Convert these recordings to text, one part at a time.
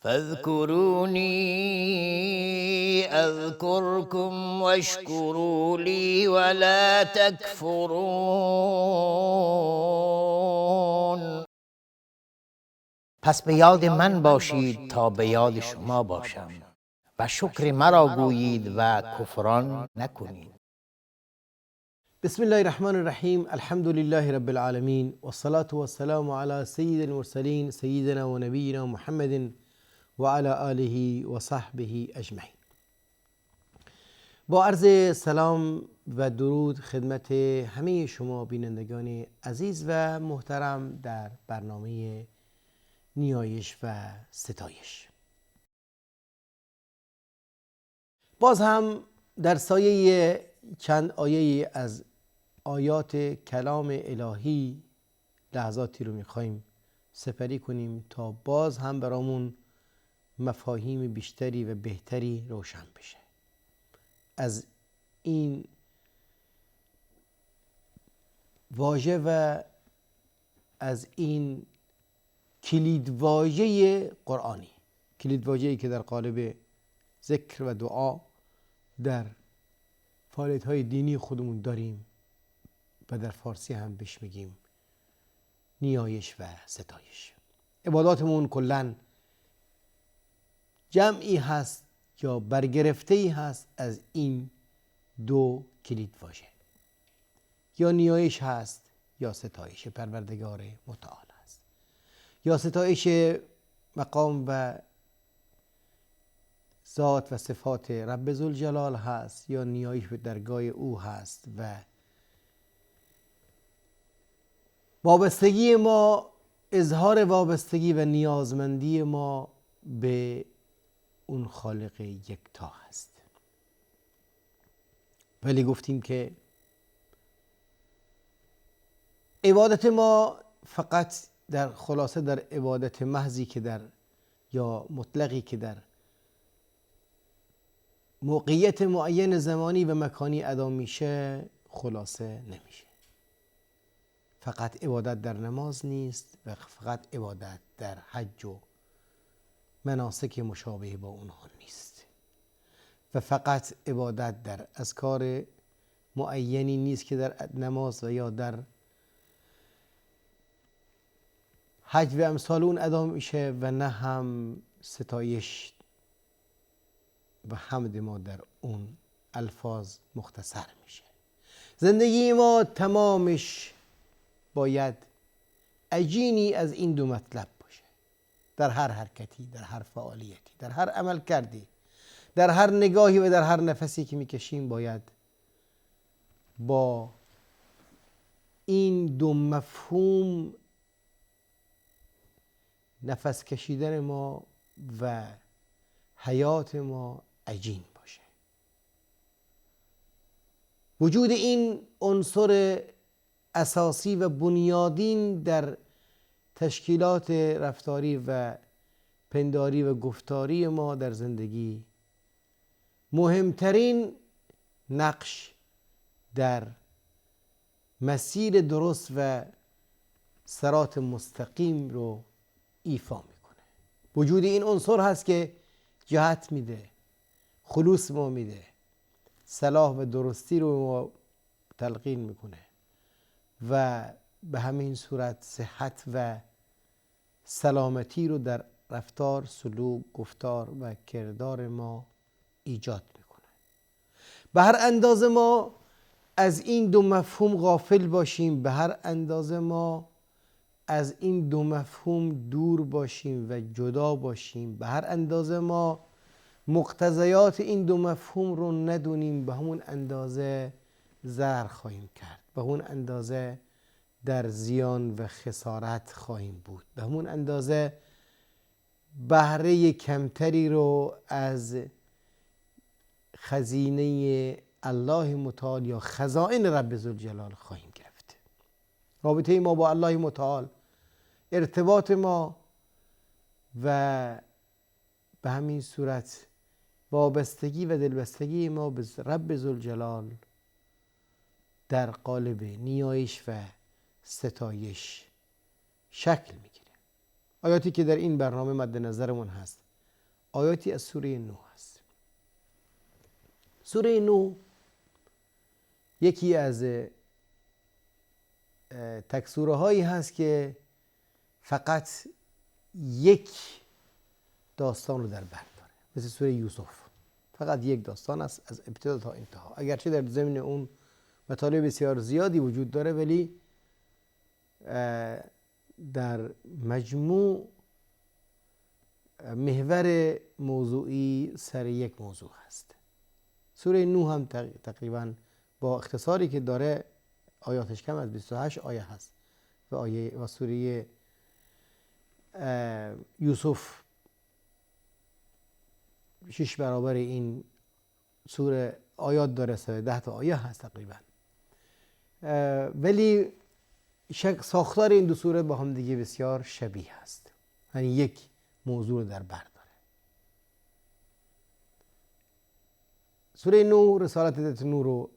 فاذكروني اذكركم واشکروا لی ولا تکفرون. پس به یاد من باشید تا به یاد شما باشم و شکر مرا گویید و کفران نکنید. بسم الله الرحمن الرحیم. الحمد لله رب العالمین والصلاة والسلام على سید المرسلین سیدنا و نبینا محمد و علی آله و صحبه اجمعین. با عرض سلام و درود خدمت همه شما بینندگان عزیز و محترم در برنامه نیایش و ستایش، باز هم در سایه چند آیه از آیات کلام الهی لحظاتی رو میخوایم سپری کنیم تا باز هم برامون مفاهیم بیشتری و بهتری روشن بشه. از این واژه و از این کلیدواژه قرآنی، کلیدواژه‌ای که در قالب ذکر و دعا در فعالیت‌های دینی خودمون داریم و در فارسی هم بهش میگیم نیایش و ستایش. عباداتمون کلاً جمعی هست یا برگرفته‌ای هست از این دو کلیدواژه، یا نیایش هست یا ستایش پروردگار متعال است، یا ستایش مقام و ذات و صفات رب ذوالجلال هست، یا نیایش به درگاه او هست و وابستگی ما، اظهار وابستگی و نیازمندی ما به اون خالق یکتا هست. ولی گفتیم که عبادت ما فقط در خلاصه در عبادت محضی که در یا مطلقی که در موقعیت معین زمانی و مکانی ادا میشه خلاصه نمیشه. فقط عبادت در نماز نیست و فقط عبادت در حج و مناسک مشابه با اونها نیست و فقط عبادت در اذکار معینی نیست که در نماز و یا در حج و امثال اون ادا میشه و نه هم ستایش و حمد ما در اون الفاظ مختصر میشه. زندگی ما تمامش باید عجینی از این دو مطلب باشه. در هر حرکتی، در هر فعالیتی، در هر عمل کردی، در هر نگاهی و در هر نفسی که میکشیم باید با این دو مفهوم نفس کشیدن ما و حیات ما عجین باشه. وجود این عنصر اساسی و بنیادین در تشکیلات رفتاری و پنداری و گفتاری ما در زندگی مهمترین نقش در مسیر درست و صراط مستقیم رو ایفا میکنه. وجود این عنصر هست که جهت میده، خلوص ما میده، صلاح و درستی رو ما تلقین میکنه و به همین صورت صحت و سلامتی رو در رفتار، سلوک، گفتار و کردار ما ایجاد میکنه. به هر اندازه ما از این دو مفهوم غافل باشیم، به هر اندازه ما از این دو مفهوم دور باشیم و جدا باشیم، به هر اندازه ما مقتضیات این دو مفهوم رو ندونیم، به همون اندازه ضرر خواهیم کرد، به همون اندازه در زیان و خسارت خواهیم بود، به همون اندازه بهره کمتری رو از خزینه الله متعال یا خزائن رب ذوالجلال خواهیم گرفت. رابطه ما با الله متعال، ارتباط ما و به همین صورت وابستگی و دلبستگی ما به رب ذوالجلال در قالب نیایش و ستایش شکل میگیره. آیاتی که در این برنامه مد نظرمون هست آیاتی از سوره نوح است. سوره نوح یکی از تک سوره هایی هست که فقط یک داستان رو در بر داره، مثل سوره یوسف فقط یک داستان است از ابتدا تا انتها، اگرچه در ضمن اون مطالب بسیار زیادی وجود داره ولی در مجموع محور موضوعی سر یک موضوع هست. سوره نوح هم تقریبا با اختصاری که داره آیاتش کم از 28 آیه هست و سوره یوسف 6 برابر این سوره آیات داره، 10 تا آیه هست تقریبا، ولی ساختار این دو سوره با هم دیگه بسیار شبیه است، یعنی یک موضوع رو در بر داره. سوره نوح رسالت نوح رو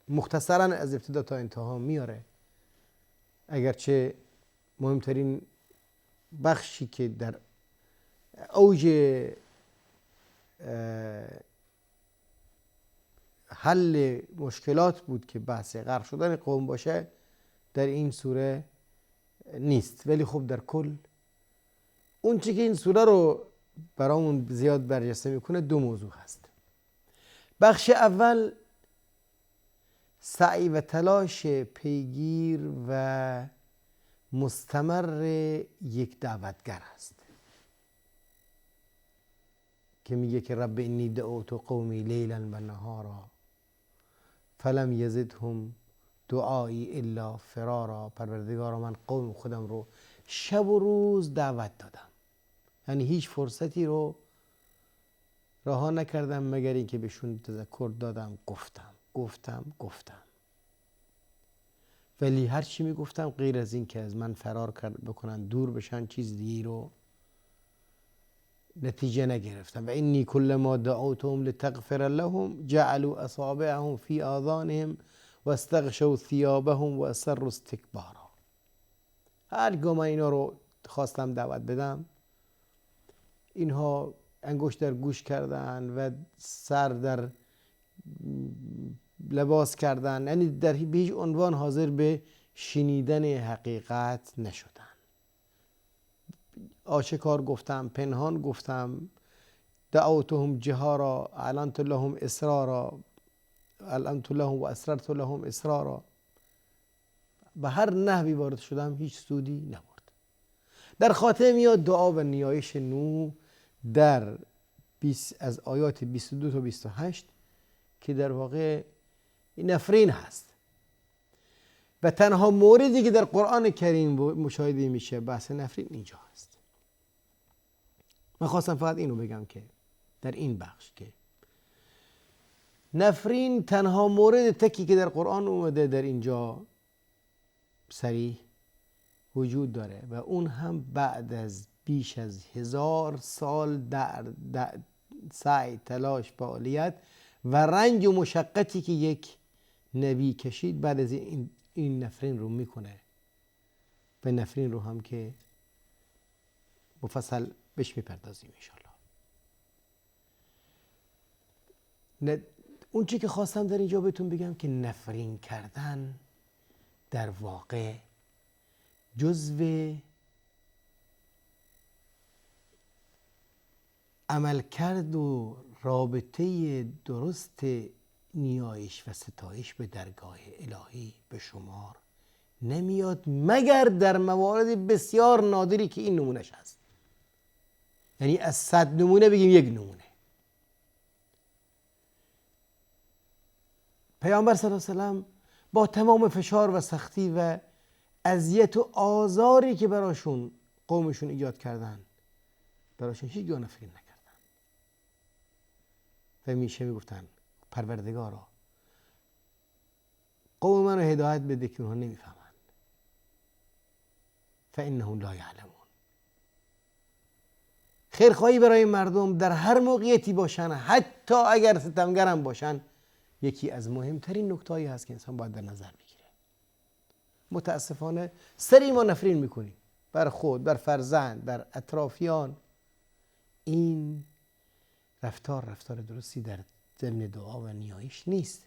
مختصرا از ابتدا تا انتها میاره، اگرچه مهمترین بخشی که در اوج حل مشکلات بود که بحث غرق شدن قوم باشه در این سوره نیست، ولی خب در کل اون چی که این سوره رو برامون زیاد برجسته میکنه دو موضوع هست. بخش اول سعی و تلاش پیگیر و مستمر یک دعوتگر است که میگه که رب انی دعوت قومی لیلا و نهارا فلم یزدهم دعایی الا فرارا. پروردگارا من قوم خودم رو شب و روز دعوت دادم، یعنی هیچ فرصتی رو رها نکردم مگر اینکه بهشون تذکر دادم، گفتم ولی هر چی میگفتم غیر از این که از من فرار بکنن، دور بشن، چیز دیگه رو نتیجه نگرفتم. و اینی کل ما دعوتهم لتغفر لهم جعلوا اصابعهم فی آذانهم و استغشوا ثیابهم و اصروا استکبارا. هرگاه من اینا رو خواستم دعوت بدم، اینها انگشت در گوش کردن و سر در لباس کردن، یعنی در هیچ عنوان حاضر به شنیدن حقیقت نشدن. آشکار گفتم، پنهان گفتم، دعوتهم جهارا اعلنت لهم اسرارا اعلنت لهم و اسررت لهم اسرارا. به هر نحوی وارد شدم هیچ سودی نبرد. در خاتمه میاد دعا و نیایش نوح در از آیات 22 تا 28 که در واقع نفرین هست و تنها موردی که در قرآن کریم مشاهده میشه بحث نفرین اینجا هست. من خواستم فقط اینو بگم که در این بخش که نفرین تنها مورد تکی که در قرآن اومده در اینجا صریح وجود داره و اون هم بعد از بیش از 1000 سال در سعی، تلاش، فعالیت و رنج و مشقتی که یک نبی کشید، بعد از این نفرین رو میکنه و نفرین رو هم که مفصل بهش میپردازیم انشاءالله. اون چی که خواستم در اینجا بهتون بگم که نفرین کردن در واقع جزو عملکرد و رابطه درست نیایش و ستایش به درگاه الهی به شمار نمیاد مگر در موارد بسیار نادری که این نمونهش هست. یعنی از 100 نمونه بگیم یک نمونه. پیامبر صلی الله علیه و سلم با تمام فشار و سختی و اذیت و آزاری که براشون قومشون ایجاد کردن، براشون هیچگاه نفرین نکردن و میشه میگفتن پروردگارا قوم من رو هدایت بده که اونها نمیفهمند، فانهم لا یعلمون. خیرخواهی برای مردم در هر موقعیتی باشن، حتی اگر ستمگرم باشن، یکی از مهمترین نکته‌ای هست که انسان باید در نظر بگیره. متاسفانه سری ما نفرین میکنیم بر خود، بر فرزند، بر اطرافیان. این رفتار درستی در ضمن دعا و نیایش نیست.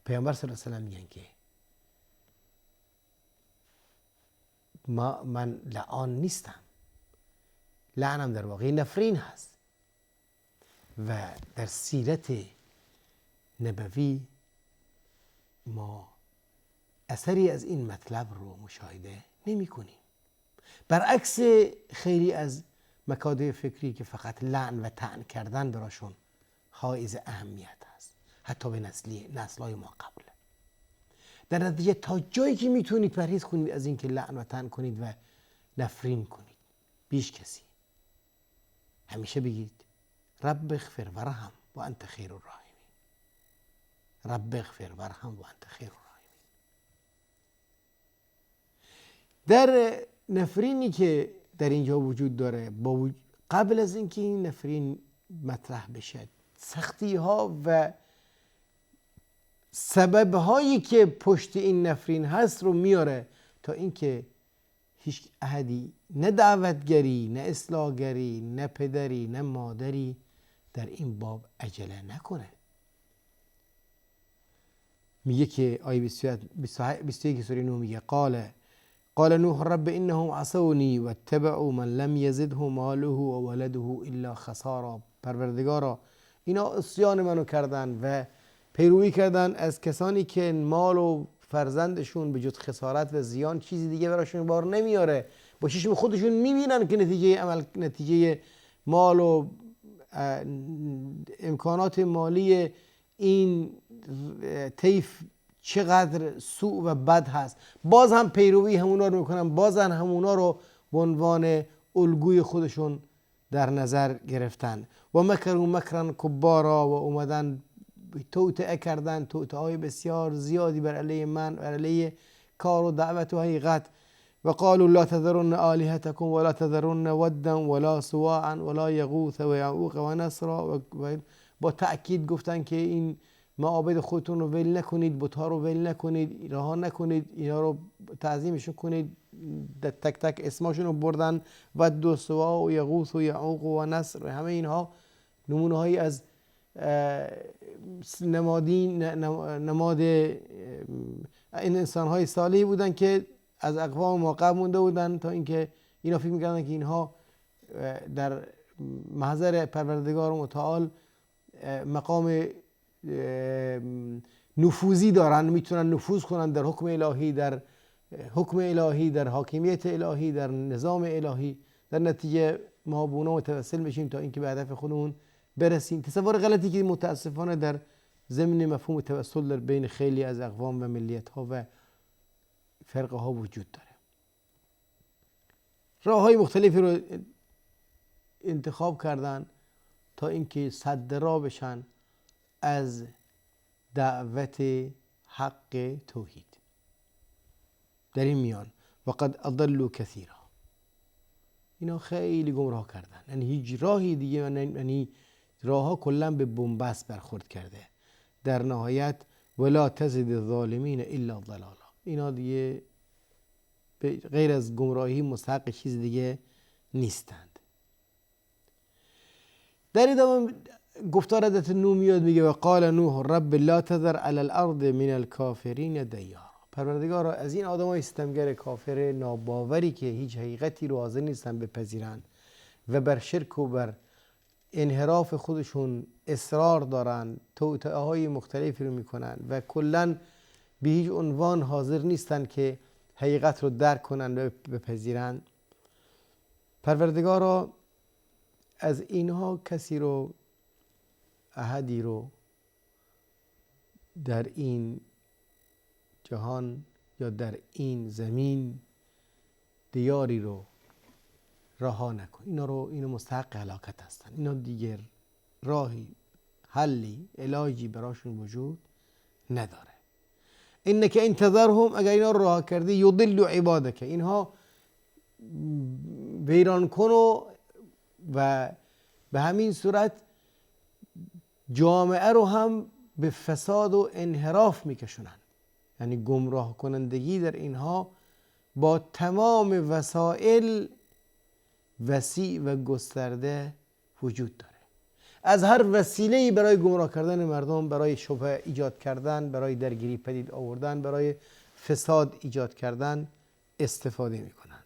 پیامبر صلی الله علیه و سلم میگن که من لعان نیستم، لعنم در واقع نفرین هست. و در سیرت نبوی ما اثری از این مطلب رو مشاهده نمی کنیم، برعکس خیلی از مکاتب فکری که فقط لعن و طعن کردن براشون حائز اهمیت است، حتی به نسل‌های ما قبل. در نتیجه تا جایی که میتونید پرهیز کنید از اینکه لعن و طعن کنید و نفرین کنید بیش کسی. همیشه بگید رب اغفر ورحم و انت خیر الراحمین. رب اغفر ورحم و انت خیر الراحمین. در نفرینی که در اینجا وجود داره، قبل از اینکه این نفرین مطرح بشه، سختی ها و سبب هایی که پشت این نفرین هست رو میاره تا اینکه هیچ احدی، نه دعوتگری، نه اصلاحگری، نه پدری، نه مادری در این باب عجله نکنه. میگه که آیه 21 سوره نوح میگه قال نوح رب انهم عصوني واتبعوا من لم يزده ماله وولده الا خسارا. پروردگارا اینا عصیان منو کردن و پیروی کردن از کسانی که مال و فرزندشون به جز خسارت و زیان چیزی دیگه براشون بار نمیاره. با چشم خودشون میبینن که نتیجه مال و امکانات مالی این طیف چقدر سوء و بد هست، باز هم پیروی همونا رو میکنن، باز هم همونا رو به عنوان الگوی خودشون در نظر گرفتن. و مکروا مکرا کبارا، و اومدن توطئه کردن توطئه‌های بسیار زیادی بر علیه من، بر علیه کار و دعوت و حقیقت. و قالوا لا تذرن آلهتكم ولا تذرن ودا ولا سواعا ولا یغوث و یعوق و نسرا. و با تأکید گفتن که این معابد خودتون رو ول نکنید، بت‌ها رو ول نکنید، رها نکنید، اینا رو تعظیمشون کنید. تک تک اسماشون رو بردن، ود و سواع و یغوث و یعوق و نسر. همه اینها نمونه هایی از نماد این انسان های صالحی بودن که از اقوام ما قبل مونده بودن، تا اینکه اینا فکر میکردن که اینها در محضر پروردگار متعال مقام نفوذی دارن، میتونن نفوذ کنن در حکم الهی، در حکم الهی، در حاکمیت الهی، در نظام الهی. در نتیجه ما به اونا متوسل بشیم تا اینکه به هدف خودمون برسیم. تصور غلطی که متاسفانه در ضمن مفهوم توسل در بین خیلی از اقوام و ملیت ها و فرقه ها وجود داره. راه های مختلفی رو انتخاب کردن تا اینکه صد راه بشن از دعوت حق توحید. در این میان وقد اضلوا کثیرا، اینا خیلی گمراه کردن. یعنی هیچ راهی دیگه، یعنی راه ها کلا به بنبست برخورد کرده. در نهایت ولا تزد الظالمین الا ضلالا، اینا دیگه غیر از گمراهی مستحق چیز دیگه نیستند. در ادامه گفتار حضرت نوح میاد، میگه و قال نوح رب لا تذر علی الارض من الکافرین دیارا. پروردگار از این آدمای ستمگر کافر ناباوری که هیچ حقیقتی رو حاضر نیستن بپذیرن و بر شرک و بر انحراف خودشون اصرار دارن، توطئه های مختلفی رو میکنن و کلا به هیچ عنوان حاضر نیستن که حقیقت رو درک کنن و بپذیرن. پروردگار از اینها کسی رو، احدی رو در این جهان یا در این زمین دیاری رو رها نکن. اینا مستحق هلاکت هستن. اینا دیگر راهی، حلی، علاجی براشون وجود نداره. انک ان تذرهم، اگر اینا رو رها کردی، یضل عبادک، اینها ویران کن و به همین صورت جامعه رو هم به فساد و انحراف میکشونن. یعنی گمراه کنندگی در اینها با تمام وسایل وسیع و گسترده وجود داره. از هر وسیله‌ای برای گمراه کردن مردم، برای شبهه ایجاد کردن، برای درگیری پدید آوردن، برای فساد ایجاد کردن استفاده میکنن.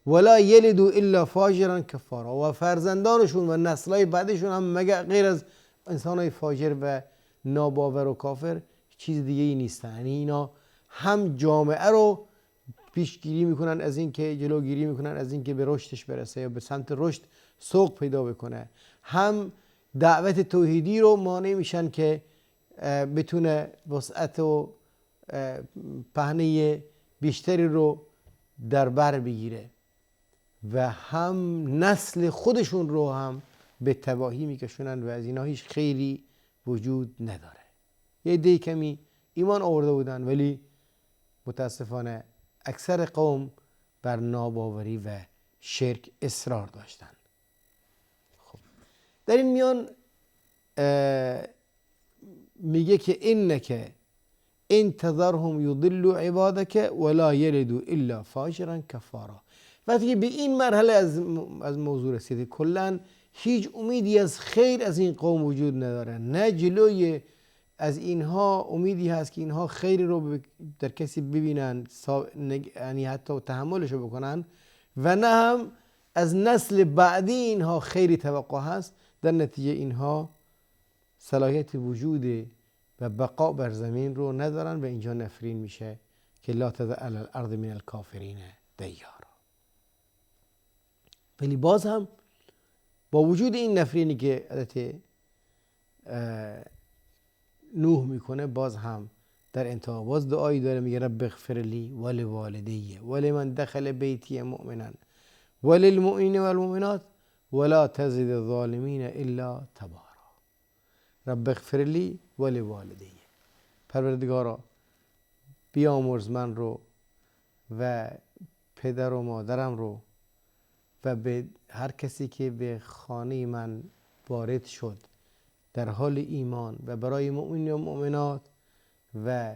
ولا یلدوا الا فاجرا کفارا، و فرزندانشون و نسلای بعدشون هم مگر غیر از انسانای فاجر و ناباور و کافر چیز دیگه ای نیستن. یعنی اینا هم جامعه رو پیشگیری میکنن از این که جلوگیری میکنن از این که به رشدش برسه یا به سمت رشد سوق پیدا بکنه، هم دعوت توحیدی رو مانع میشن که بتونه وسعت و پهنه بیشتری رو در بر بگیره، و هم نسل خودشون رو هم به تباهی میکشونن و از اینا هیچ خیری وجود نداره. یه عده کمی ایمان آورده بودن ولی متاسفانه اکثر قوم بر ناباوری و شرک اصرار داشتن. خب در این میان میگه که انک ان تذرهم یضلوا عبادک ولا یلدوا الا فاجرا کفارا. وقتی که به این مرحله از موضوع رسیده کلا هیچ امیدی از خیر از این قوم وجود نداره، نه جلوی از اینها امیدی هست که اینها خیری رو در کسی ببینن یعنی حتی تحملشو بکنن، و نه هم از نسل بعدی اینها خیری توقع هست. در نتیجه اینها صلاحیت وجود و بقا بر زمین رو ندارن و اینجا نفرین میشه که لا تذر علی الارض من الکافرین دیارا. ولی باز هم با وجود این نفرینی که عادت نوح میکنه، باز هم در انتها باز دعایی داره، میگه رب اغفر لی ولوالدی ولمن دخل بیتی مؤمنا وللمؤمنین والمؤمنات ولا تزد الظالمین الا تبارا. رب اغفر لی ولوالدی، پروردگارا بیامرز من رو و پدر و مادرم رو و به هر کسی که به خانه من وارد شد در حال ایمان، و برای مؤمنین و مؤمنات و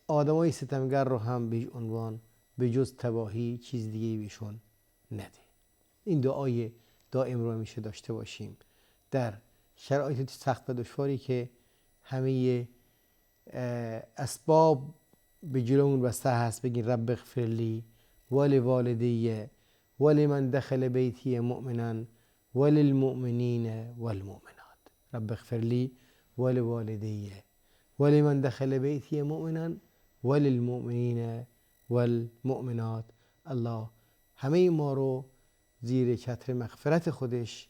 آدمای ستمگر رو هم به عنوان به جز تباهی چیز دیگه بهشون نده. این دعای دائم رو میشه داشته باشیم در شرایط سخت و دشواری که همه اسباب به جلومون بسته هست. بگین رب اغفر لی ولوالدی ولمن دخل بیتی مؤمنا وللمؤمنین والمؤمنات. رب اغفر لی ولوالدی ولمن دخل بیتی مؤمنا وللمؤمنین والمؤمنات. الله همه ما رو زیر چتر مغفرت خودش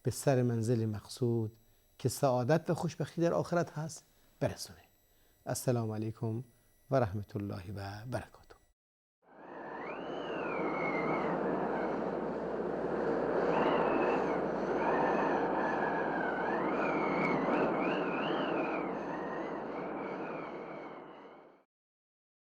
به سر منزل مقصود که سعادت و خوشبختی در آخرت هست برسونه. السلام علیکم و رحمت الله و برکاته.